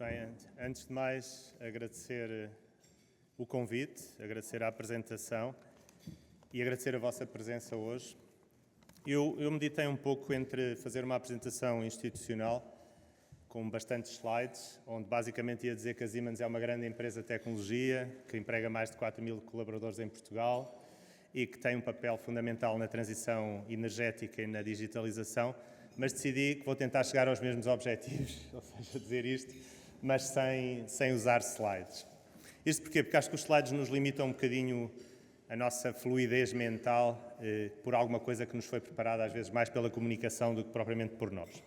Bem, antes de mais, agradecer o convite, agradecer a apresentação e agradecer a vossa presença hoje. Eu meditei um pouco entre fazer uma apresentação institucional com bastantes slides, onde basicamente ia dizer que a Siemens é uma grande empresa de tecnologia, que emprega mais de 4.000 colaboradores em Portugal e que tem um papel fundamental na transição energética e na digitalização, mas decidi que vou tentar chegar aos mesmos objetivos, ou seja, dizer isto, mas sem usar slides. Isto porquê? Porque acho que os slides nos limitam um bocadinho a nossa fluidez mental por alguma coisa que nos foi preparada, às vezes, mais pela comunicação do que propriamente por nós.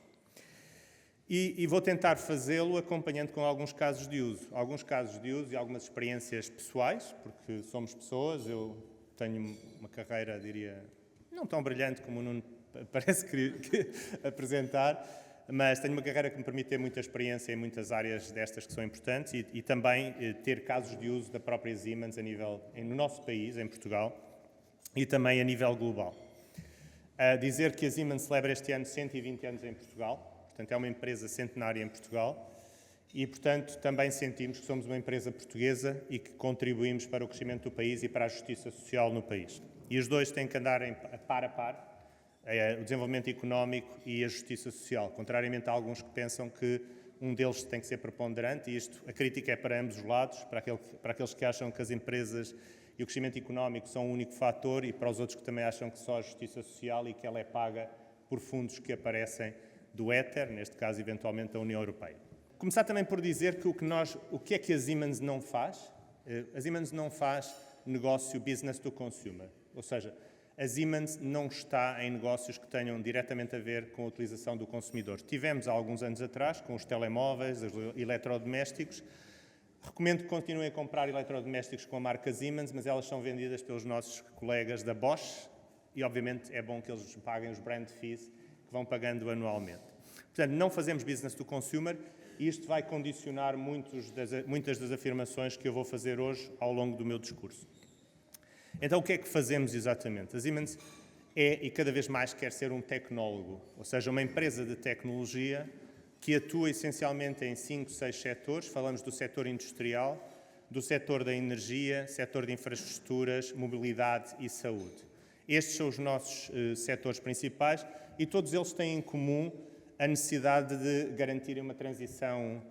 E vou tentar fazê-lo acompanhando com alguns casos de uso. Alguns casos de uso e algumas experiências pessoais, porque somos pessoas. Eu tenho uma carreira, diria, não tão brilhante como o Nuno parece que apresentar, mas tenho uma carreira que me permite ter muita experiência em muitas áreas destas que são importantes e também ter casos de uso da própria Siemens no nosso país, em Portugal, e também a nível global. Dizer que a Siemens celebra este ano 120 anos em Portugal, portanto é uma empresa centenária em Portugal e, portanto, também sentimos que somos uma empresa portuguesa e que contribuímos para o crescimento do país e para a justiça social no país. E os dois têm que andar a par, o desenvolvimento económico e a justiça social, contrariamente a alguns que pensam que um deles tem que ser preponderante, e a crítica é para ambos os lados, para aqueles que acham que as empresas e o crescimento económico são o único fator e para os outros que também acham que só a justiça social e que ela é paga por fundos que aparecem do éter, neste caso, eventualmente, da União Europeia. Começar também por dizer que o que é que a Siemens não faz? A Siemens não faz negócio business to consumer, ou seja, a Siemens não está em negócios que tenham diretamente a ver com a utilização do consumidor. Tivemos há alguns anos atrás, com os telemóveis, os eletrodomésticos. Recomendo que continuem a comprar eletrodomésticos com a marca Siemens, mas elas são vendidas pelos nossos colegas da Bosch e, obviamente, é bom que eles paguem os brand fees que vão pagando anualmente. Portanto, não fazemos business to consumer e isto vai condicionar muitas das afirmações que eu vou fazer hoje ao longo do meu discurso. Então, o que é que fazemos exatamente? A Siemens é, e cada vez mais quer ser, um tecnólogo, ou seja, uma empresa de tecnologia que atua essencialmente em 5, 6 setores. Falamos do setor industrial, do setor da energia, setor de infraestruturas, mobilidade e saúde. Estes são os nossos setores principais e todos eles têm em comum a necessidade de garantirem uma transição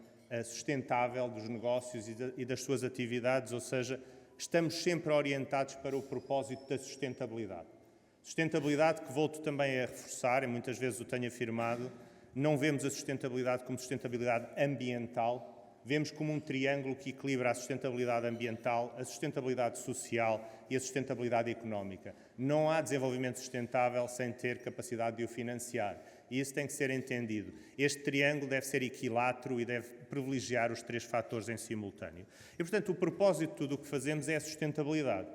sustentável dos negócios e das suas atividades, ou seja, estamos sempre orientados para o propósito da sustentabilidade. Sustentabilidade que volto também a reforçar, e muitas vezes o tenho afirmado, não vemos a sustentabilidade como sustentabilidade ambiental, vemos como um triângulo que equilibra a sustentabilidade ambiental, a sustentabilidade social e a sustentabilidade económica. Não há desenvolvimento sustentável sem ter capacidade de o financiar. E isso tem que ser entendido. Este triângulo deve ser equilátero e deve privilegiar os 3 fatores em simultâneo. E, portanto, o propósito de tudo o que fazemos é a sustentabilidade.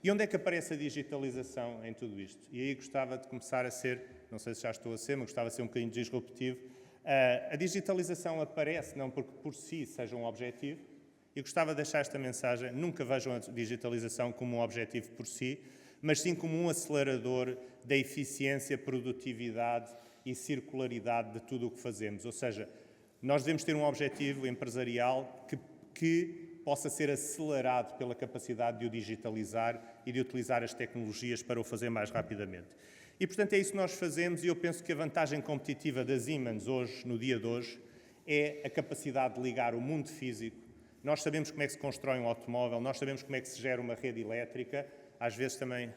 E onde é que aparece a digitalização em tudo isto? E aí gostava de começar a ser, não sei se já estou a ser, mas gostava de ser um bocadinho disruptivo. A digitalização aparece não porque por si seja um objetivo, e gostava de deixar esta mensagem: nunca vejam a digitalização como um objetivo por si, mas sim como um acelerador da eficiência, produtividade e circularidade de tudo o que fazemos. Ou seja, nós devemos ter um objetivo empresarial que possa ser acelerado pela capacidade de o digitalizar e de utilizar as tecnologias para o fazer mais rapidamente. E, portanto, é isso que nós fazemos, e eu penso que a vantagem competitiva da Siemens hoje, no dia de hoje, é a capacidade de ligar o mundo físico. Nós sabemos como é que se constrói um automóvel, nós sabemos como é que se gera uma rede elétrica, às vezes também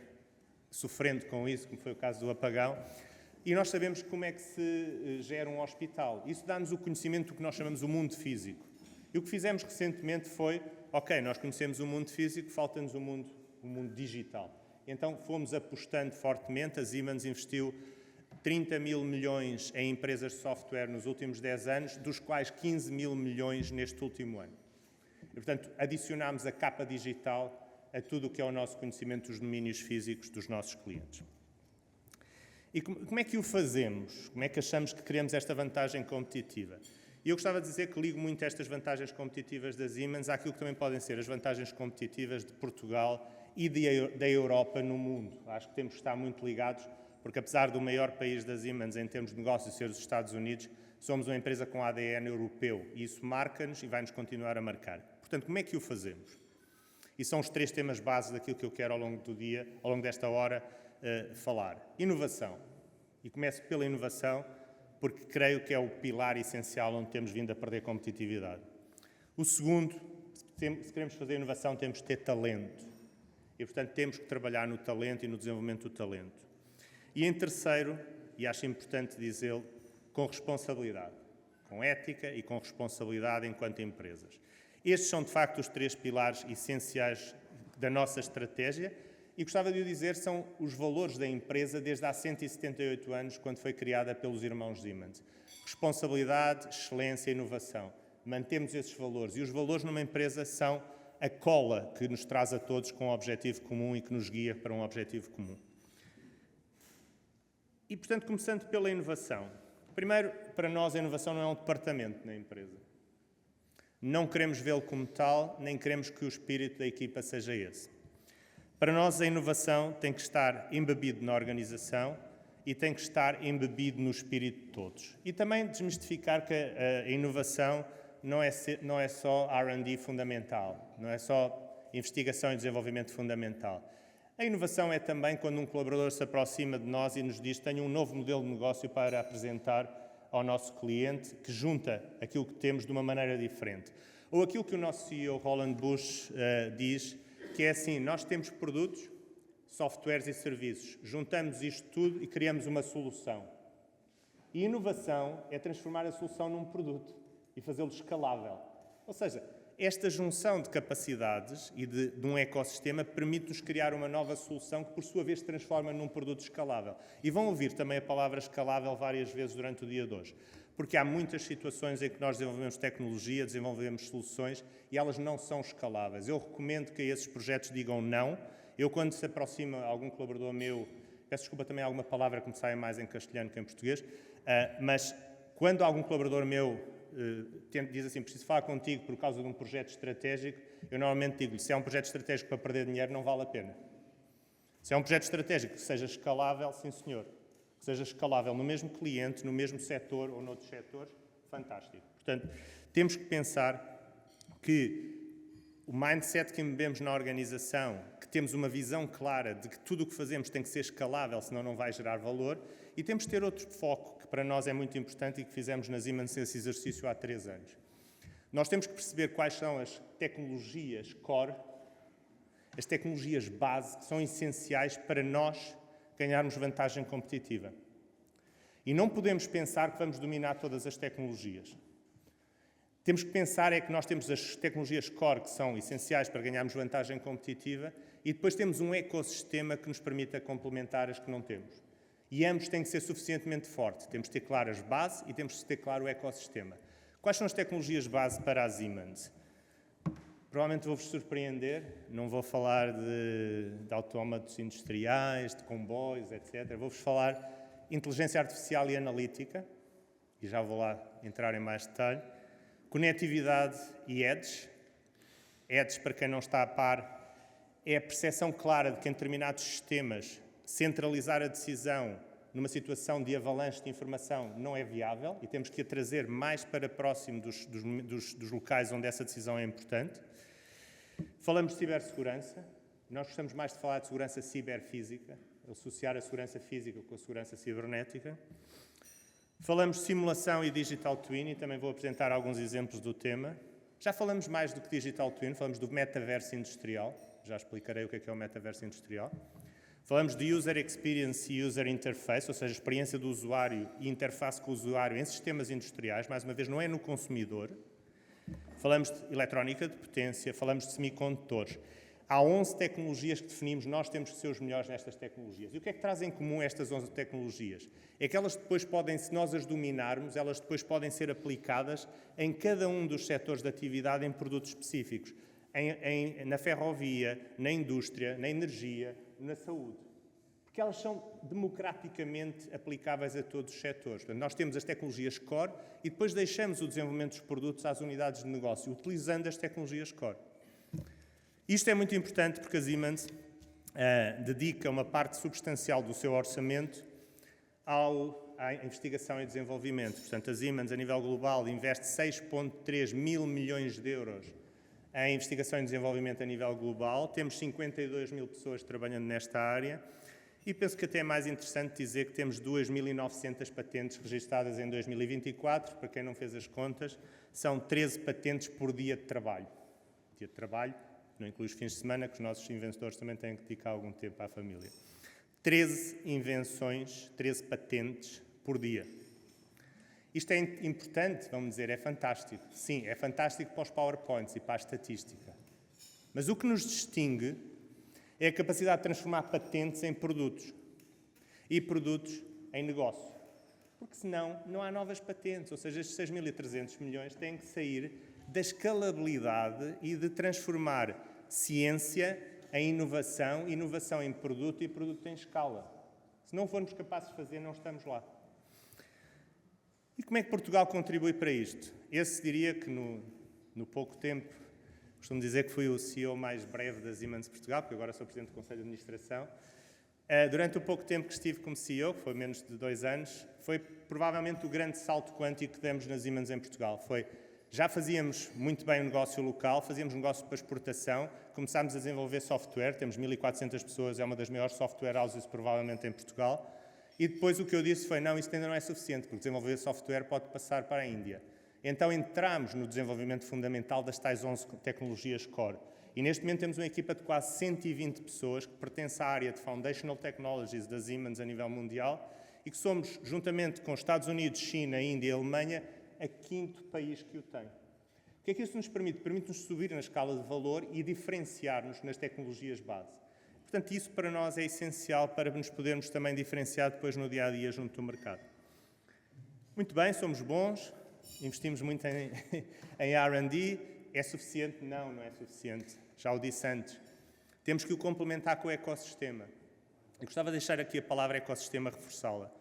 sofrendo com isso, como foi o caso do apagão, e nós sabemos como é que se gera um hospital. Isso dá-nos o conhecimento do que nós chamamos o mundo físico. E o que fizemos recentemente foi, ok, nós conhecemos o mundo físico, falta-nos o mundo digital. Então fomos apostando fortemente. A Siemens investiu 30 mil milhões em empresas de software nos últimos 10 anos, dos quais 15 mil milhões neste último ano. E, portanto, adicionámos a capa digital a tudo o que é o nosso conhecimento dos domínios físicos dos nossos clientes. E como é que o fazemos? Como é que achamos que queremos esta vantagem competitiva? E eu gostava de dizer que ligo muito estas vantagens competitivas da Siemens àquilo que também podem ser as vantagens competitivas de Portugal e da Europa no mundo. Acho que temos que estar muito ligados, porque apesar do maior país da Siemens em termos de negócios ser os Estados Unidos, somos uma empresa com ADN europeu e isso marca-nos e vai-nos continuar a marcar. Portanto, como é que o fazemos? E são os 3 temas base daquilo que eu quero ao longo do dia, ao longo desta hora, falar. Inovação. E começo pela inovação, porque creio que é o pilar essencial onde temos vindo a perder competitividade. O segundo, se queremos fazer inovação, temos que ter talento. E, portanto, temos que trabalhar no talento e no desenvolvimento do talento. E em terceiro, e acho importante dizê-lo, com responsabilidade. Com ética e com responsabilidade enquanto empresas. Estes são, de facto, os 3 pilares essenciais da nossa estratégia e, gostava de o dizer, são os valores da empresa desde há 178 anos, quando foi criada pelos irmãos Siemens. Responsabilidade, excelência e inovação. Mantemos esses valores. E os valores numa empresa são a cola que nos traz a todos com um objetivo comum e que nos guia para um objetivo comum. E, portanto, começando pela inovação. Primeiro, para nós, a inovação não é um departamento na empresa. Não queremos vê-lo como tal, nem queremos que o espírito da equipa seja esse. Para nós, a inovação tem que estar embebido na organização e tem que estar embebido no espírito de todos. E também desmistificar que a inovação não é só R&D fundamental, não é só investigação e desenvolvimento fundamental. A inovação é também quando um colaborador se aproxima de nós e nos diz: tenho um novo modelo de negócio para apresentar ao nosso cliente, que junta aquilo que temos de uma maneira diferente. Ou aquilo que o nosso CEO, Roland Bush, diz, que é assim: nós temos produtos, softwares e serviços, juntamos isto tudo e criamos uma solução. E inovação é transformar a solução num produto e fazê-lo escalável. Ou seja, esta junção de capacidades e de um ecossistema permite-nos criar uma nova solução que, por sua vez, se transforma num produto escalável. E vão ouvir também a palavra escalável várias vezes durante o dia de hoje. Porque há muitas situações em que nós desenvolvemos tecnologia, desenvolvemos soluções e elas não são escaláveis. Eu recomendo que a esses projetos digam não. Eu, quando se aproxima algum colaborador meu, peço desculpa também a alguma palavra que me saia mais em castelhano que em português, mas quando algum colaborador meu diz assim: preciso falar contigo por causa de um projeto estratégico, eu normalmente digo-lhe: se é um projeto estratégico para perder dinheiro, não vale a pena. Se é um projeto estratégico que seja escalável, sim senhor, que seja escalável no mesmo cliente, no mesmo setor ou noutros setores, fantástico. Portanto, temos que pensar que o mindset que embebemos na organização, que temos uma visão clara de que tudo o que fazemos tem que ser escalável, senão não vai gerar valor, e temos que ter outro foco, que para nós é muito importante e que fizemos na Siemens esse exercício há 3 anos. Nós temos que perceber quais são as tecnologias core, as tecnologias base, que são essenciais para nós ganharmos vantagem competitiva. E não podemos pensar que vamos dominar todas as tecnologias. Temos que pensar é que nós temos as tecnologias core que são essenciais para ganharmos vantagem competitiva e depois temos um ecossistema que nos permita complementar as que não temos. E ambos têm que ser suficientemente fortes. Temos que ter claras as bases e temos que ter claro o ecossistema. Quais são as tecnologias base para a Siemens? Provavelmente vou-vos surpreender, não vou falar de autómatos industriais, de comboios, etc. Vou-vos falar de inteligência artificial e analítica, e já vou lá entrar em mais detalhe. Conectividade e edge. Edge, para quem não está a par, é a percepção clara de que em determinados sistemas centralizar a decisão numa situação de avalanche de informação não é viável e temos que a trazer mais para próximo dos locais onde essa decisão é importante. Falamos de cibersegurança. Nós gostamos mais de falar de segurança ciberfísica, associar a segurança física com a segurança cibernética. Falamos de simulação e digital twin e também vou apresentar alguns exemplos do tema. Já falamos mais do que digital twin, falamos do metaverso industrial. Já explicarei o que é o metaverso industrial. Falamos de user experience e user interface, ou seja, experiência do usuário e interface com o usuário em sistemas industriais. Mais uma vez, não é no consumidor. Falamos de eletrónica de potência, falamos de semicondutores. Há 11 tecnologias que definimos, nós temos que ser os melhores nestas tecnologias. E o que é que trazem em comum estas 11 tecnologias? É que elas depois podem, se nós as dominarmos, elas depois podem ser aplicadas em cada um dos setores de atividade em produtos específicos. Na ferrovia, na indústria, na energia, na saúde. Porque elas são democraticamente aplicáveis a todos os setores. Portanto, nós temos as tecnologias core e depois deixamos o desenvolvimento dos produtos às unidades de negócio, utilizando as tecnologias core. Isto é muito importante porque a Siemens dedica uma parte substancial do seu orçamento ao à investigação e desenvolvimento. Portanto, a Siemens, a nível global, investe 6,3 mil milhões de euros em investigação e desenvolvimento a nível global. Temos 52 mil pessoas trabalhando nesta área e penso que até é mais interessante dizer que temos 2.900 patentes registadas em 2024. Para quem não fez as contas, são 13 patentes por dia de trabalho. Dia de trabalho, não inclui os fins de semana, que os nossos inventores também têm que dedicar algum tempo à família. 13 invenções, 13 patentes por dia. Isto é importante, vamos dizer, é fantástico. Sim, é fantástico para os PowerPoints e para a estatística. Mas o que nos distingue é a capacidade de transformar patentes em produtos e produtos em negócio. Porque senão não há novas patentes, ou seja, estes 6.300 milhões têm que sair da escalabilidade e de transformar ciência em inovação, inovação em produto e produto em escala. Se não formos capazes de fazer, não estamos lá. E como é que Portugal contribui para isto? Esse diria que no pouco tempo, costumo dizer que fui o CEO mais breve da Siemens Portugal, porque agora sou Presidente do Conselho de Administração. Durante o pouco tempo que estive como CEO, que foi menos de 2 anos, foi provavelmente o grande salto quântico que demos na Siemens em Portugal. Já fazíamos muito bem o negócio local, fazíamos negócio para exportação, começámos a desenvolver software, temos 1.400 pessoas, é uma das maiores software houses provavelmente em Portugal. E depois o que eu disse foi, não, isto ainda não é suficiente, porque desenvolver software pode passar para a Índia. Então entramos no desenvolvimento fundamental das tais 11 tecnologias core. E neste momento temos uma equipa de quase 120 pessoas que pertence à área de Foundational Technologies da Siemens a nível mundial e que somos, juntamente com Estados Unidos, China, Índia e Alemanha, a 5º país que o tem. O que é que isso nos permite? Permite-nos subir na escala de valor e diferenciar-nos nas tecnologias base. Portanto, isso para nós é essencial para nos podermos também diferenciar depois no dia-a-dia junto do mercado. Muito bem, somos bons, investimos muito em R&D. É suficiente? Não, não é suficiente. Já o disse antes. Temos que o complementar com o ecossistema. Eu gostava de deixar aqui a palavra ecossistema, reforçá-la.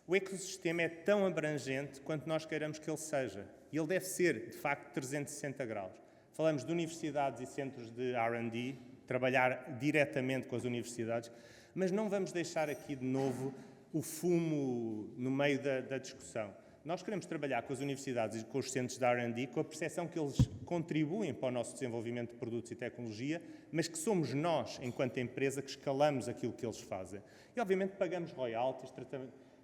O ecossistema é tão abrangente quanto nós queiramos que ele seja. E ele deve ser, de facto, 360 graus. Falamos de universidades e centros de R&D, trabalhar diretamente com as universidades, mas não vamos deixar aqui, de novo, o fumo no meio da discussão. Nós queremos trabalhar com as universidades e com os centros de R&D com a percepção que eles contribuem para o nosso desenvolvimento de produtos e tecnologia, mas que somos nós, enquanto empresa, que escalamos aquilo que eles fazem. E, obviamente, pagamos royalties,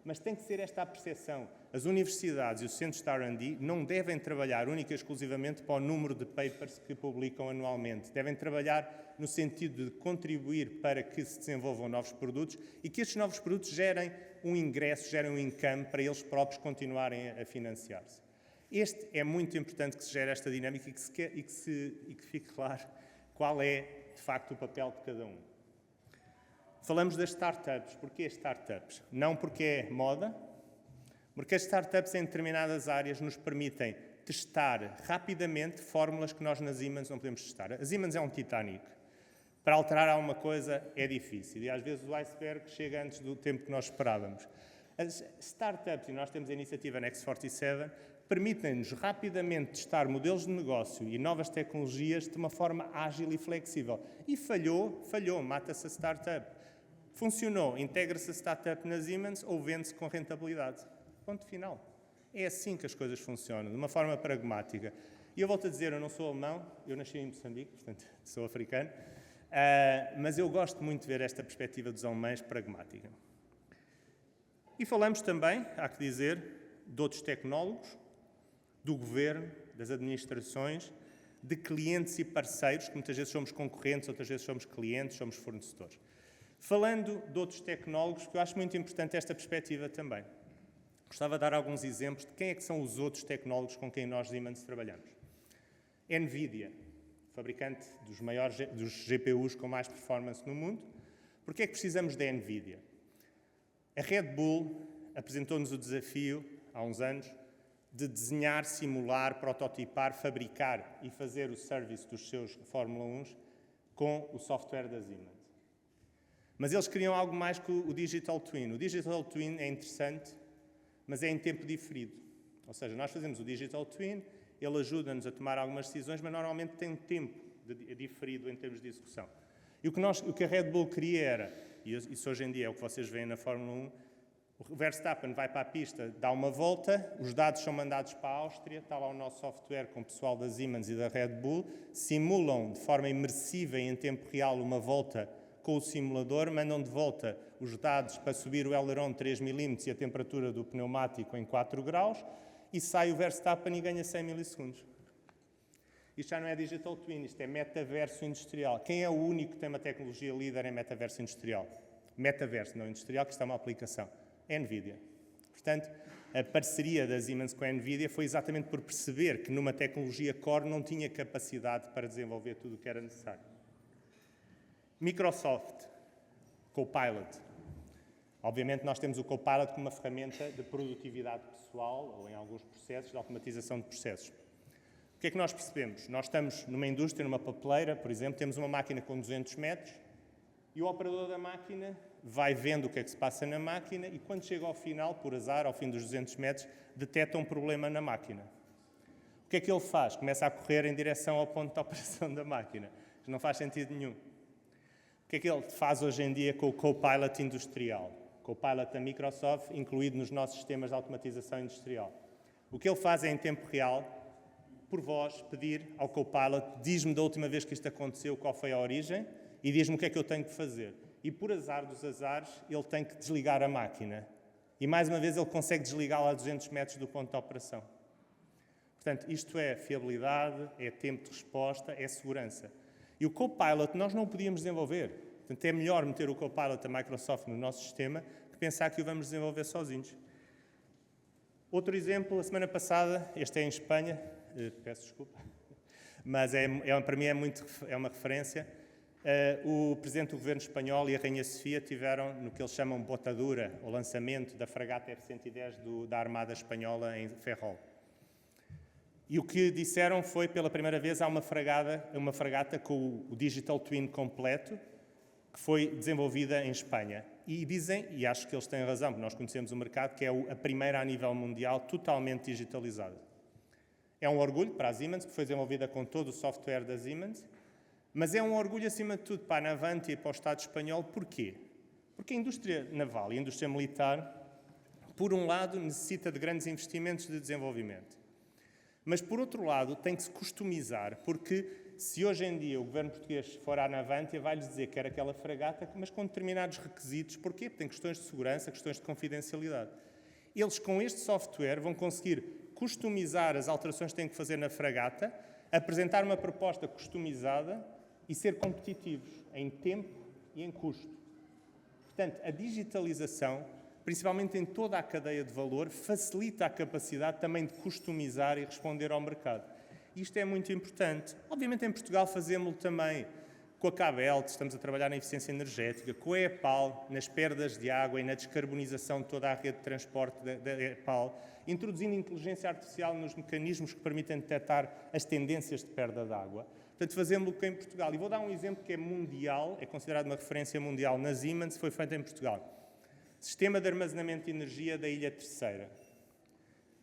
mas tem que ser esta a percepção. As universidades e os centros de R&D não devem trabalhar única e exclusivamente para o número de papers que publicam anualmente. Devem trabalhar no sentido de contribuir para que se desenvolvam novos produtos e que estes novos produtos gerem um ingresso, gerem um income para eles próprios continuarem a financiar-se. Este é muito importante que se gere esta dinâmica e que fique claro qual é, de facto, o papel de cada um. Falamos das startups. Porquê startups? Não porque é moda, porque as startups em determinadas áreas nos permitem testar rapidamente fórmulas que nós na Siemens não podemos testar. A Siemens é um Titanic. Para alterar alguma coisa é difícil e às vezes o iceberg chega antes do tempo que nós esperávamos. As startups, e nós temos a iniciativa Next47, permitem-nos rapidamente testar modelos de negócio e novas tecnologias de uma forma ágil e flexível. E falhou, mata-se a startup. Funcionou, integra-se a startup na Siemens ou vende-se com rentabilidade. Ponto final. É assim que as coisas funcionam, de uma forma pragmática. E eu volto a dizer, eu não sou alemão, eu nasci em Moçambique, portanto sou africano, mas eu gosto muito de ver esta perspectiva dos alemães pragmática. E falamos também, há que dizer, de outros tecnólogos, do governo, das administrações, de clientes e parceiros, que muitas vezes somos concorrentes, outras vezes somos clientes, somos fornecedores. Falando de outros tecnólogos, que eu acho muito importante esta perspectiva também. Gostava de dar alguns exemplos de quem é que são os outros tecnólogos com quem nós, Siemens, trabalhamos. NVIDIA, fabricante dos GPUs com mais performance no mundo. Porquê é que precisamos da NVIDIA? A Red Bull apresentou-nos o desafio, há uns anos, de desenhar, simular, prototipar, fabricar e fazer o service dos seus Fórmula 1 com o software da Siemens. Mas eles queriam algo mais que o Digital Twin. O Digital Twin é interessante, mas é em tempo diferido. Ou seja, nós fazemos o Digital Twin, ele ajuda-nos a tomar algumas decisões, mas normalmente tem um tempo diferido em termos de execução. E o que a Red Bull queria era, e isso hoje em dia é o que vocês veem na Fórmula 1, O Verstappen vai para a pista, dá uma volta, os dados são mandados para a Áustria, está lá o nosso software com o pessoal da Siemens e da Red Bull, simulam de forma imersiva e em tempo real uma volta com o simulador, mandam de volta os dados para subir o aileron 3 mm e a temperatura do pneumático em 4 graus, e sai o Verstappen e ganha 100 milissegundos. Isto já não é Digital Twin, isto é metaverso industrial. Quem é o único que tem uma tecnologia líder em metaverso industrial? Metaverso, não industrial, que isto é uma aplicação. É a NVIDIA. Portanto, a parceria da Siemens com a NVIDIA foi exatamente por perceber que numa tecnologia core não tinha capacidade para desenvolver tudo o que era necessário. Microsoft, Copilot. Obviamente nós temos o Copilot como uma ferramenta de produtividade pessoal ou em alguns processos de automatização de processos. O que é que nós percebemos? Nós estamos numa indústria, numa papeleira, por exemplo, temos uma máquina com 200 metros e o operador da máquina vai vendo o que é que se passa na máquina e quando chega ao final, por azar, ao fim dos 200 metros, detecta um problema na máquina. O que é que ele faz? Começa a correr em direção ao ponto de operação da máquina. Isto não faz sentido nenhum. O que é que ele faz hoje em dia com o Copilot industrial? O Copilot da Microsoft, incluído nos nossos sistemas de automatização industrial. O que ele faz é, em tempo real, por voz, pedir ao Copilot, diz-me da última vez que isto aconteceu, qual foi a origem, e diz-me o que é que eu tenho que fazer. E por azar dos azares, ele tem que desligar a máquina. E mais uma vez ele consegue desligá-la a 200 metros do ponto de operação. Portanto, isto é fiabilidade, é tempo de resposta, é segurança. E o Copilot nós não o podíamos desenvolver. Portanto, é melhor meter o Copilot da Microsoft no nosso sistema que pensar que o vamos desenvolver sozinhos. Outro exemplo, a semana passada, este é em Espanha, peço desculpa, mas para mim é uma referência. O Presidente do Governo Espanhol e a Rainha Sofia tiveram no que eles chamam botadura, o lançamento da fragata F-110 da Armada Espanhola em Ferrol. E o que disseram foi, pela primeira vez, há uma fragata com o Digital Twin completo, que foi desenvolvida em Espanha. E dizem, e acho que eles têm razão, porque nós conhecemos o mercado, que é a primeira a nível mundial totalmente digitalizada. É um orgulho para a Siemens, que foi desenvolvida com todo o software da Siemens, mas é um orgulho, acima de tudo, para a Navantia e para o Estado espanhol. Porquê? Porque a indústria naval e a indústria militar, por um lado, necessita de grandes investimentos de desenvolvimento. Mas, por outro lado, tem que se customizar, porque se hoje em dia o governo português for à Navantia, vai-lhes dizer que quer aquela fragata, mas com determinados requisitos. Porquê? Porque tem questões de segurança, questões de confidencialidade. Eles, com este software, vão conseguir customizar as alterações que têm que fazer na fragata, apresentar uma proposta customizada e ser competitivos em tempo e em custo. Portanto, a digitalização, principalmente em toda a cadeia de valor, facilita a capacidade também de customizar e responder ao mercado. Isto é muito importante. Obviamente, em Portugal fazemos-lo também com a Cabelt, estamos a trabalhar na eficiência energética, com a EPAL, nas perdas de água e na descarbonização de toda a rede de transporte da EPAL, introduzindo inteligência artificial nos mecanismos que permitem detectar as tendências de perda de água. Portanto, fazemos-lo em Portugal. E vou dar um exemplo que é mundial, é considerado uma referência mundial na Siemens, foi feito em Portugal. Sistema de armazenamento de energia da Ilha Terceira.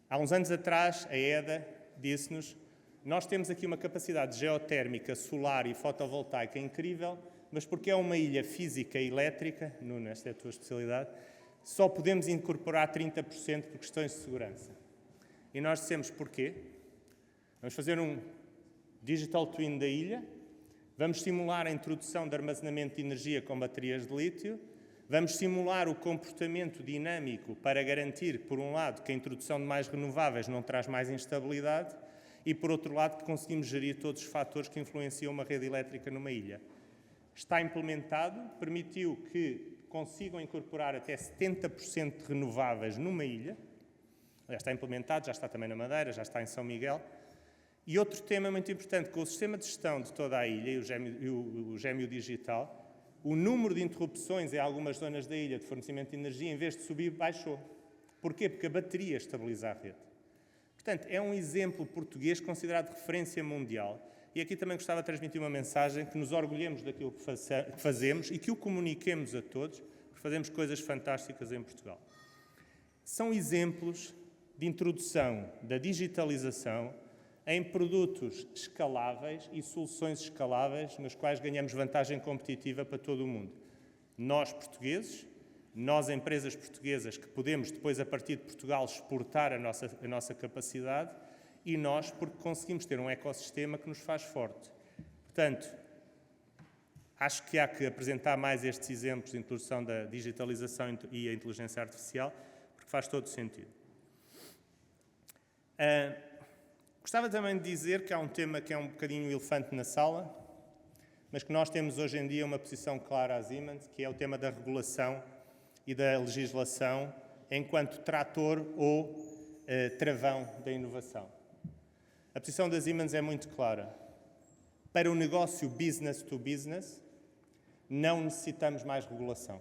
Há uns anos atrás, a EDA disse-nos: nós temos aqui uma capacidade geotérmica, solar e fotovoltaica incrível, mas porque é uma ilha física e elétrica, Nuno, esta é a tua especialidade, só podemos incorporar 30% por questões de segurança. E nós dissemos porquê? Vamos fazer um Digital Twin da ilha, vamos simular a introdução de armazenamento de energia com baterias de lítio, vamos simular o comportamento dinâmico para garantir, por um lado, que a introdução de mais renováveis não traz mais instabilidade e, por outro lado, que conseguimos gerir todos os fatores que influenciam uma rede elétrica numa ilha. Está implementado, permitiu que consigam incorporar até 70% de renováveis numa ilha. Já está implementado, já está também na Madeira, já está em São Miguel. E outro tema muito importante, com o sistema de gestão de toda a ilha e o gêmeo digital, o número de interrupções em algumas zonas da ilha de fornecimento de energia, em vez de subir, baixou. Porquê? Porque a bateria estabiliza a rede. Portanto, é um exemplo português considerado referência mundial. E aqui também gostava de transmitir uma mensagem que nos orgulhemos daquilo que fazemos e que o comuniquemos a todos, porque fazemos coisas fantásticas em Portugal. São exemplos de introdução da digitalização em produtos escaláveis e soluções escaláveis nas quais ganhamos vantagem competitiva para todo o mundo. Nós, portugueses, nós, empresas portuguesas, que podemos depois, a partir de Portugal, exportar a nossa capacidade, e nós, porque conseguimos ter um ecossistema que nos faz forte. Portanto, acho que há que apresentar mais estes exemplos de introdução da digitalização e a inteligência artificial, porque faz todo sentido. Gostava também de dizer que há um tema que é um bocadinho elefante na sala, mas que nós temos hoje em dia uma posição clara à Siemens, que é o tema da regulação e da legislação enquanto trator ou travão da inovação. A posição da Siemens é muito clara. Para o negócio business to business, não necessitamos mais regulação.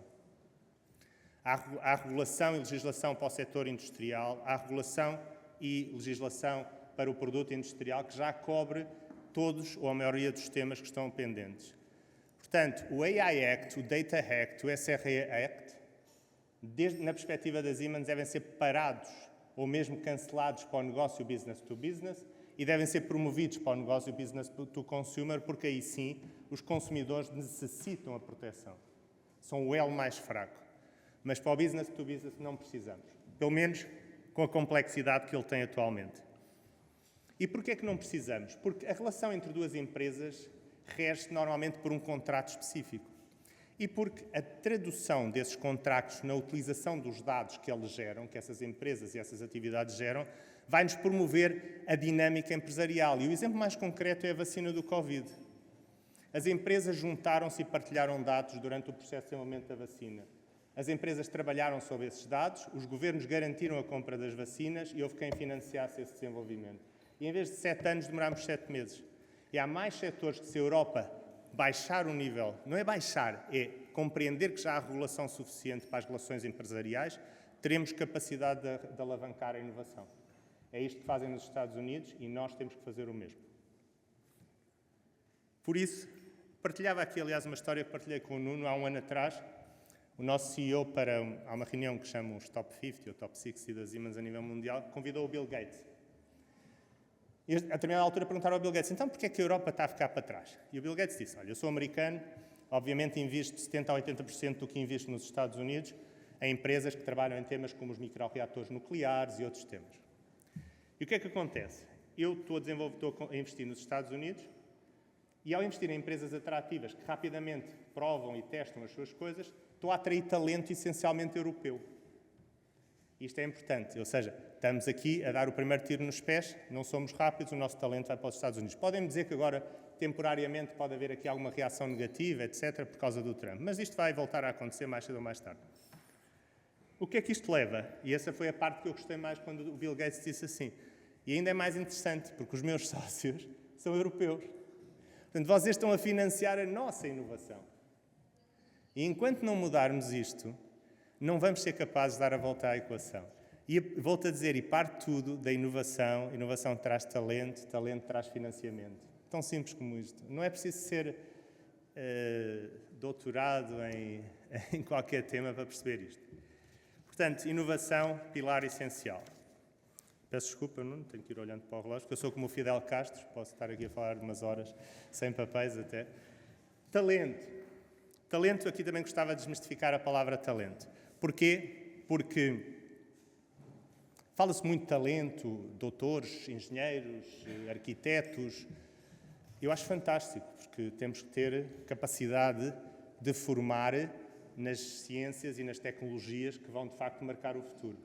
Há regulação e legislação para o setor industrial, há regulação e legislação para o produto industrial que já cobre todos ou a maioria dos temas que estão pendentes. Portanto, o AI Act, o Data Act, o SRE Act, na perspectiva da Siemens, devem ser parados ou mesmo cancelados para o negócio business to business e devem ser promovidos para o negócio business to consumer, porque aí sim os consumidores necessitam a proteção. São o elo mais fraco. Mas para o business to business não precisamos. Pelo menos com a complexidade que ele tem atualmente. E porquê é que não precisamos? Porque a relação entre duas empresas rege-se normalmente por um contrato específico. E porque a tradução desses contratos na utilização dos dados que eles geram, que essas empresas e essas atividades geram, vai-nos promover a dinâmica empresarial. E o exemplo mais concreto é a vacina do Covid. As empresas juntaram-se e partilharam dados durante o processo de desenvolvimento da vacina. As empresas trabalharam sobre esses dados, os governos garantiram a compra das vacinas e houve quem financiasse esse desenvolvimento. E em vez de 7 anos, demorámos 7 meses. E há mais setores que, se a Europa baixar o nível, não é baixar, é compreender que já há regulação suficiente para as relações empresariais, teremos capacidade de alavancar a inovação. É isto que fazem nos Estados Unidos e nós temos que fazer o mesmo. Por isso, partilhava aqui, aliás, uma história que partilhei com o Nuno há um ano atrás. O nosso CEO, há uma reunião que chamam os Top 50 ou Top 60 das Siemens a nível mundial, convidou o Bill Gates. E a determinada altura perguntaram ao Bill Gates, então porquê é que a Europa está a ficar para trás? E o Bill Gates disse, olha, eu sou americano, obviamente invisto 70% a 80% do que invisto nos Estados Unidos em empresas que trabalham em temas como os micro-reatores nucleares e outros temas. E o que é que acontece? Eu estou a investir nos Estados Unidos e ao investir em empresas atrativas que rapidamente provam e testam as suas coisas, estou a atrair talento essencialmente europeu. Isto é importante, ou seja, estamos aqui a dar o primeiro tiro nos pés, não somos rápidos, o nosso talento vai para os Estados Unidos. Podem dizer que agora, temporariamente, pode haver aqui alguma reação negativa, etc., por causa do Trump, mas isto vai voltar a acontecer mais cedo ou mais tarde. O que é que isto leva? E essa foi a parte que eu gostei mais quando o Bill Gates disse assim. E ainda é mais interessante, porque os meus sócios são europeus. Portanto, vocês estão a financiar a nossa inovação. E enquanto não mudarmos isto, não vamos ser capazes de dar a volta à equação. E volto a dizer, e parte tudo da inovação. Inovação traz talento, talento traz financiamento. Tão simples como isto. Não é preciso ser doutorado em qualquer tema para perceber isto. Portanto, inovação, pilar essencial. Peço desculpa, não tenho que ir olhando para o relógio, porque eu sou como o Fidel Castro, posso estar aqui a falar umas horas, sem papéis até. Talento. Talento, aqui também gostava de desmistificar a palavra talento. Porquê? Porque fala-se muito de talento, doutores, engenheiros, arquitetos. Eu acho fantástico, porque temos que ter capacidade de formar nas ciências e nas tecnologias que vão, de facto, marcar o futuro.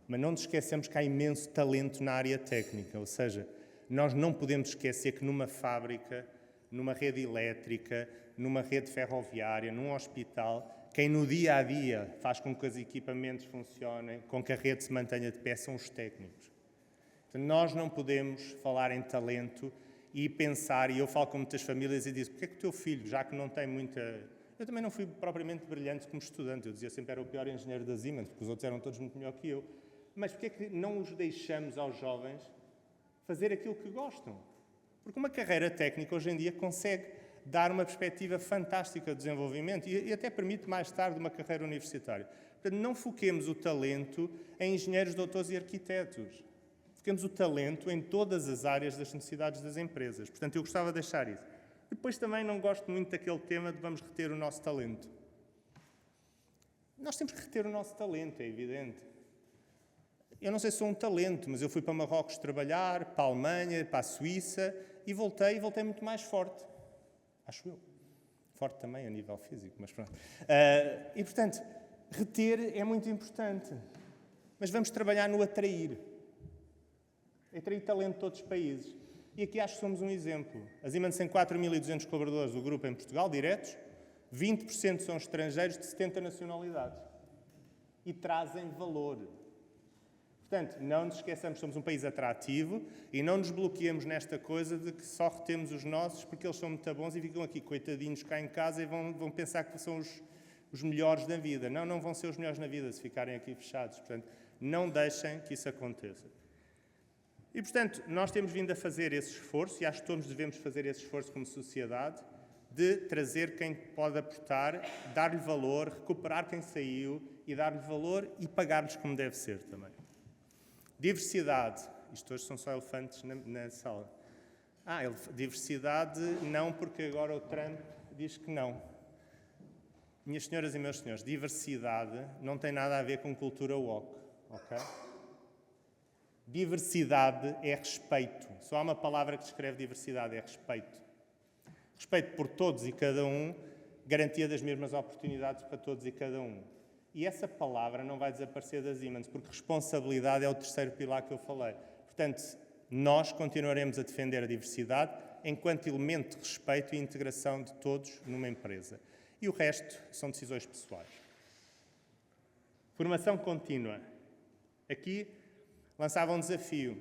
Mas não nos esquecemos que há imenso talento na área técnica, ou seja, nós não podemos esquecer que numa fábrica, numa rede elétrica, numa rede ferroviária, num hospital, quem no dia-a-dia faz com que os equipamentos funcionem, com que a rede se mantenha de pé, são os técnicos. Portanto, nós não podemos falar em talento e pensar, e eu falo com muitas famílias e digo, porque é que o teu filho, já que não tem muita... Eu também não fui propriamente brilhante como estudante, eu dizia sempre que era o pior engenheiro da Siemens, porque os outros eram todos muito melhor que eu. Mas porquê é que não os deixamos aos jovens fazer aquilo que gostam? Porque uma carreira técnica hoje em dia consegue dar uma perspectiva fantástica de desenvolvimento e até permite mais tarde uma carreira universitária. Portanto, não foquemos o talento em engenheiros, doutores e arquitetos. Foquemos o talento em todas as áreas das necessidades das empresas. Portanto, eu gostava de deixar isso. Depois também não gosto muito daquele tema de vamos reter o nosso talento. Nós temos que reter o nosso talento, é evidente. Eu não sei se sou um talento, mas eu fui para Marrocos trabalhar, para a Alemanha, para a Suíça, e voltei muito mais forte. Acho eu. Forte também a nível físico, mas pronto. E, portanto, reter é muito importante. Mas vamos trabalhar no atrair. Atrair talento de todos os países. E aqui acho que somos um exemplo. A Siemens tem 4.200 colaboradores do grupo em Portugal, diretos. 20% são estrangeiros de 70 nacionalidades. E trazem valor. Portanto, não nos esqueçamos que somos um país atrativo e não nos bloqueemos nesta coisa de que só retemos os nossos porque eles são muito bons e ficam aqui coitadinhos cá em casa e vão pensar que são os melhores da vida. Não, não vão ser os melhores na vida se ficarem aqui fechados. Portanto, não deixem que isso aconteça. E, portanto, nós temos vindo a fazer esse esforço e acho que todos devemos fazer esse esforço como sociedade de trazer quem pode aportar, dar-lhe valor, recuperar quem saiu e dar-lhe valor e pagar-lhes como deve ser também. Diversidade. Isto hoje são só elefantes na sala. Diversidade não, porque agora o Trump diz que não. Minhas senhoras e meus senhores, diversidade não tem nada a ver com cultura woke, ok? Diversidade é respeito. Só há uma palavra que descreve diversidade, é respeito. Respeito por todos e cada um, garantia das mesmas oportunidades para todos e cada um. E essa palavra não vai desaparecer das Siemens, porque responsabilidade é o terceiro pilar que eu falei. Portanto, nós continuaremos a defender a diversidade enquanto elemento de respeito e integração de todos numa empresa. E o resto são decisões pessoais. Formação contínua. Aqui lançava um desafio.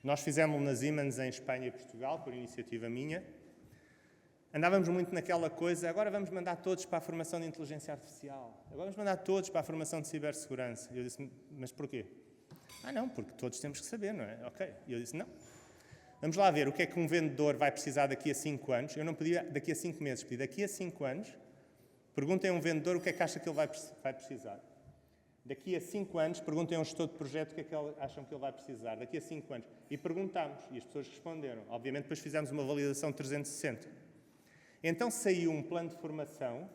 Nós fizemos na Siemens em Espanha e Portugal, por iniciativa minha. Andávamos muito naquela coisa, agora vamos mandar todos para a formação de inteligência artificial. Agora vamos mandar todos para a formação de cibersegurança. E eu disse, mas porquê? Não, porque todos temos que saber, não é? Ok. E eu disse, não. Vamos lá ver o que é que um vendedor vai precisar daqui a 5 anos. Eu não pedi daqui a 5 meses, pedi daqui a 5 anos. Perguntem a um vendedor o que é que acha que ele vai precisar. Daqui a 5 anos, perguntem a um gestor de projeto o que é que acham que ele vai precisar. Daqui a 5 anos. E perguntámos, e as pessoas responderam. Obviamente, depois fizemos uma validação 360. Então saiu um plano de formação,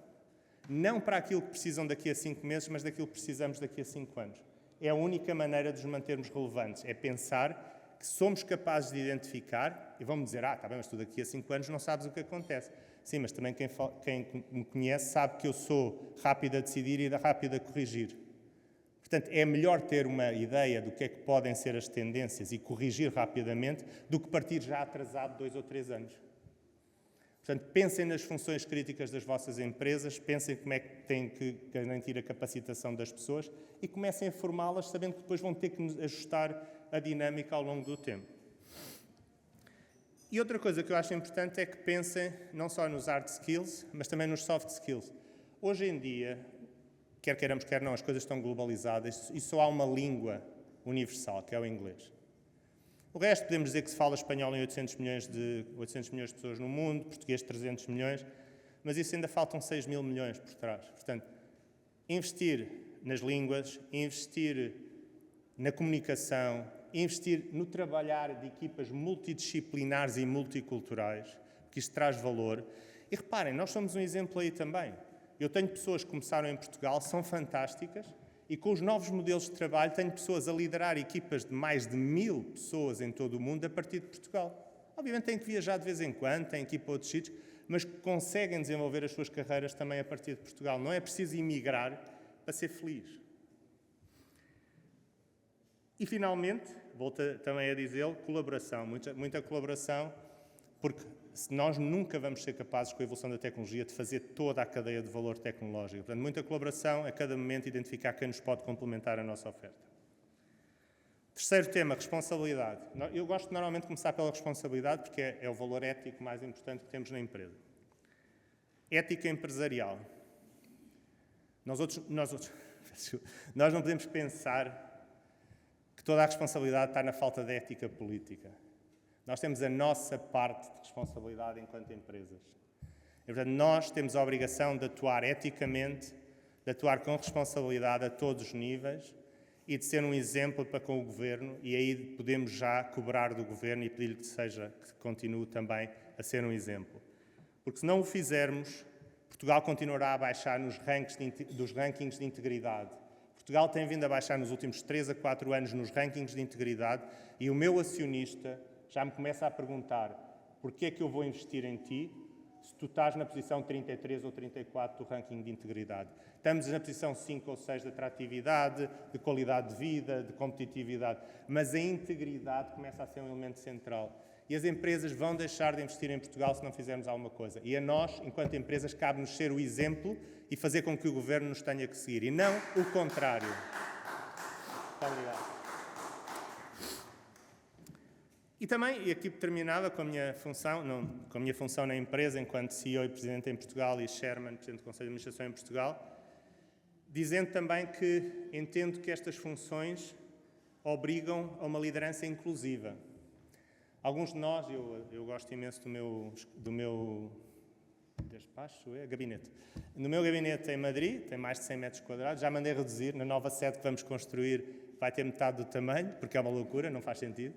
não para aquilo que precisam daqui a 5 meses, mas daquilo que precisamos daqui a 5 anos. É a única maneira de nos mantermos relevantes. É pensar que somos capazes de identificar, e vão-me dizer, está bem, mas tu daqui a 5 anos não sabes o que acontece. Sim, mas também quem me conhece sabe que eu sou rápido a decidir e rápido a corrigir. Portanto, é melhor ter uma ideia do que é que podem ser as tendências e corrigir rapidamente do que partir já atrasado 2 ou 3 anos. Portanto, pensem nas funções críticas das vossas empresas, pensem como é que têm que garantir a capacitação das pessoas e comecem a formá-las sabendo que depois vão ter que ajustar a dinâmica ao longo do tempo. E outra coisa que eu acho importante é que pensem não só nos hard skills, mas também nos soft skills. Hoje em dia, quer queiramos, quer não, as coisas estão globalizadas e só há uma língua universal, que é o inglês. O resto podemos dizer que se fala espanhol em 800 milhões de pessoas no mundo, português 300 milhões, mas isso ainda faltam 6 mil milhões por trás. Portanto, investir nas línguas, investir na comunicação, investir no trabalhar de equipas multidisciplinares e multiculturais, porque isto traz valor. E reparem, nós somos um exemplo aí também. Eu tenho pessoas que começaram em Portugal, são fantásticas, e com os novos modelos de trabalho tenho pessoas a liderar equipas de mais de 1000 pessoas em todo o mundo a partir de Portugal. Obviamente têm que viajar de vez em quando, têm que ir para outros sítios, mas conseguem desenvolver as suas carreiras também a partir de Portugal. Não é preciso emigrar para ser feliz. E, finalmente, volto também a dizê-lo, colaboração. Muita colaboração, porque nós nunca vamos ser capazes, com a evolução da tecnologia, de fazer toda a cadeia de valor tecnológico. Portanto, muita colaboração, a cada momento identificar quem nos pode complementar a nossa oferta. Terceiro tema, responsabilidade. Eu gosto normalmente de começar pela responsabilidade, porque é o valor ético mais importante que temos na empresa. Ética empresarial. Nós não podemos pensar que toda a responsabilidade está na falta de ética política. Nós temos a nossa parte de responsabilidade enquanto empresas. E, portanto, nós temos a obrigação de atuar eticamente, de atuar com responsabilidade a todos os níveis e de ser um exemplo para com o Governo, e aí podemos já cobrar do Governo e pedir-lhe que continue também a ser um exemplo. Porque se não o fizermos, Portugal continuará a baixar dos rankings de integridade. Portugal tem vindo a baixar nos últimos 3 a 4 anos nos rankings de integridade e o meu acionista já me começa a perguntar porquê é que eu vou investir em ti se tu estás na posição 33 ou 34 do ranking de integridade. Estamos na posição 5 ou 6 de atratividade, de qualidade de vida, de competitividade, mas a integridade começa a ser um elemento central. E as empresas vão deixar de investir em Portugal se não fizermos alguma coisa. E a nós, enquanto empresas, cabe-nos ser o exemplo e fazer com que o Governo nos tenha que seguir, e não o contrário. Muito obrigado. E também, e aqui terminava com a minha função na empresa, enquanto CEO e Presidente em Portugal e Chairman, Presidente do Conselho de Administração em Portugal, dizendo também que entendo que estas funções obrigam a uma liderança inclusiva. Alguns de nós, eu gosto imenso do meu despacho, gabinete. No meu gabinete em Madrid, tem mais de 100 metros quadrados, já mandei reduzir, na nova sede que vamos construir vai ter metade do tamanho, porque é uma loucura, não faz sentido.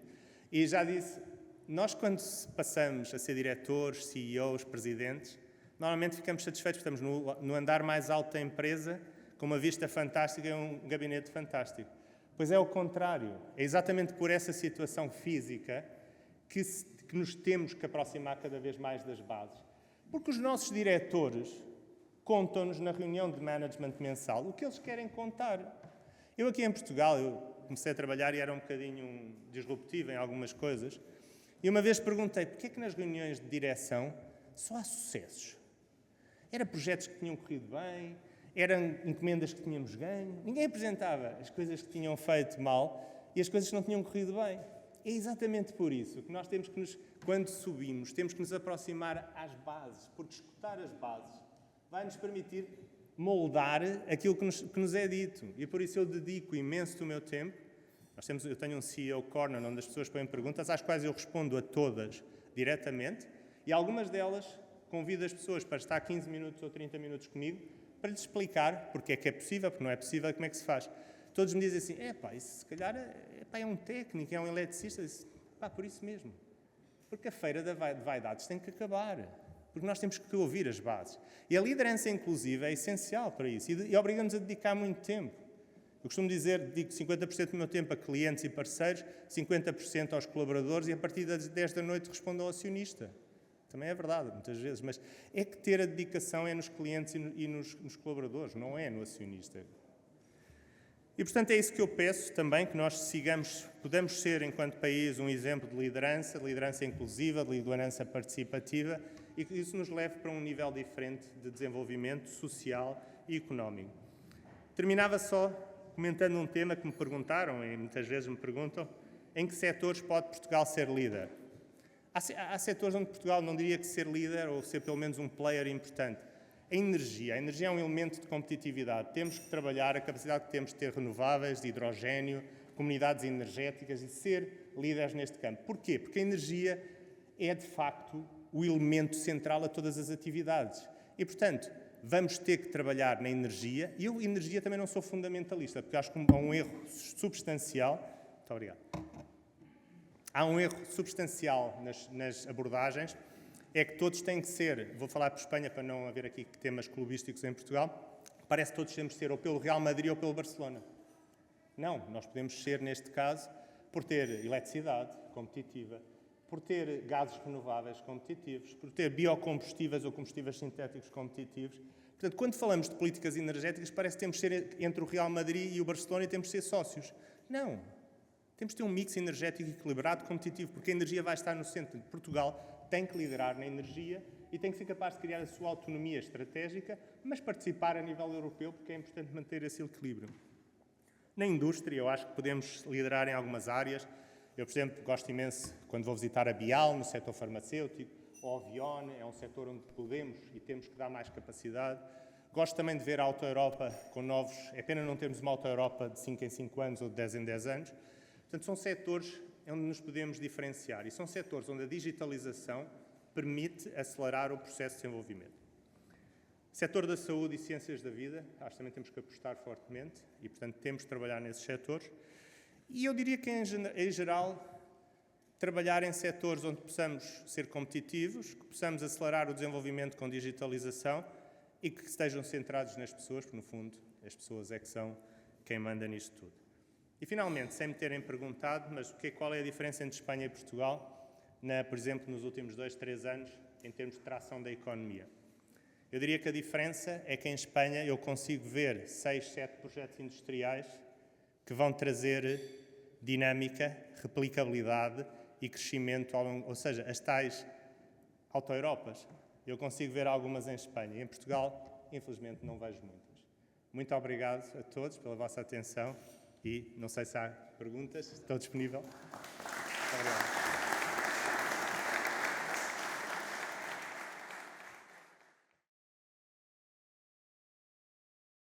E já disse, nós quando passamos a ser diretores, CEOs, presidentes, normalmente ficamos satisfeitos, estamos no andar mais alto da empresa, com uma vista fantástica e um gabinete fantástico. Pois é o contrário, é exatamente por essa situação física que nos temos que aproximar cada vez mais das bases. Porque os nossos diretores contam-nos na reunião de management mensal o que eles querem contar. Eu aqui em Portugal, comecei a trabalhar e era um bocadinho disruptivo em algumas coisas. E uma vez perguntei, porquê é que nas reuniões de direção só há sucessos? Eram projetos que tinham corrido bem, eram encomendas que tínhamos ganho. Ninguém apresentava as coisas que tinham feito mal e as coisas que não tinham corrido bem. É exatamente por isso que nós temos que quando subimos, temos que nos aproximar às bases, porque escutar as bases vai-nos permitir moldar aquilo que nos é dito. E por isso eu dedico imenso do meu tempo. Eu tenho um CEO Corner, onde as pessoas põem perguntas, às quais eu respondo a todas diretamente, e algumas delas convido as pessoas para estar 15 minutos ou 30 minutos comigo, para lhes explicar porque é possível, porque não é possível, como é que se faz. Todos me dizem assim, isso se calhar é um técnico, é um eletricista. Eu disse, por isso mesmo. Porque a feira de vaidades tem que acabar. Porque nós temos que ouvir as bases. E a liderança inclusiva é essencial para isso. E obriga-nos a dedicar muito tempo. Eu costumo dizer, dedico 50% do meu tempo a clientes e parceiros, 50% aos colaboradores e a partir das 10 da noite respondo ao acionista. Também é verdade, muitas vezes. Mas é que ter a dedicação é nos clientes e nos colaboradores, não é no acionista. E, portanto, é isso que eu peço também, que nós podemos ser, enquanto país, um exemplo de liderança inclusiva, de liderança participativa, e que isso nos leve para um nível diferente de desenvolvimento social e económico. Terminava só comentando um tema que me perguntaram, e muitas vezes me perguntam, em que setores pode Portugal ser líder? Há setores onde Portugal não diria que ser líder ou ser pelo menos um player importante. A energia é um elemento de competitividade. Temos que trabalhar a capacidade que temos de ter renováveis, de hidrogénio, comunidades energéticas e ser líderes neste campo. Porquê? Porque a energia é, de facto, o elemento central a todas as atividades. E, portanto, vamos ter que trabalhar na energia. E eu, energia, também não sou fundamentalista, porque acho que há um erro substancial. Muito obrigado. Há um erro substancial nas abordagens. É que todos têm que ser, vou falar por Espanha para não haver aqui temas clubísticos em Portugal, parece que todos temos que ser ou pelo Real Madrid ou pelo Barcelona. Não, nós podemos ser, neste caso, por ter eletricidade competitiva, por ter gases renováveis competitivos, por ter biocombustíveis ou combustíveis sintéticos competitivos. Portanto, quando falamos de políticas energéticas, parece que temos que ser entre o Real Madrid e o Barcelona e temos que ser sócios. Não. Temos que ter um mix energético equilibrado, competitivo, porque a energia vai estar no centro. Portugal tem que liderar na energia e tem que ser capaz de criar a sua autonomia estratégica, mas participar a nível europeu, porque é importante manter esse equilíbrio. Na indústria, eu acho que podemos liderar em algumas áreas. Eu, por exemplo, gosto imenso, quando vou visitar a Bial, no setor farmacêutico, ou a Vion, é um setor onde podemos e temos que dar mais capacidade. Gosto também de ver a Auto Europa com novos... É pena não termos uma Auto Europa de 5 em 5 anos ou de 10 em 10 anos. Portanto, são setores onde nos podemos diferenciar. E são setores onde a digitalização permite acelerar o processo de desenvolvimento. Setor da saúde e ciências da vida, acho que também temos que apostar fortemente e, portanto, temos de trabalhar nesses setores. E eu diria que, em geral, trabalhar em setores onde possamos ser competitivos, que possamos acelerar o desenvolvimento com digitalização, e que estejam centrados nas pessoas, porque, no fundo, as pessoas é que são quem manda nisto tudo. E, finalmente, sem me terem perguntado, mas qual é a diferença entre Espanha e Portugal, por exemplo, nos últimos 2, 3 anos, em termos de tração da economia? Eu diria que a diferença é que em Espanha eu consigo ver 6, 7 projetos industriais que vão trazer dinâmica, replicabilidade e crescimento ao longo, ou seja, as tais auto-Europas. Eu consigo ver algumas em Espanha. Em Portugal, infelizmente, não vejo muitas. Muito obrigado a todos pela vossa atenção e não sei se há perguntas. Estou disponível. Muito obrigado.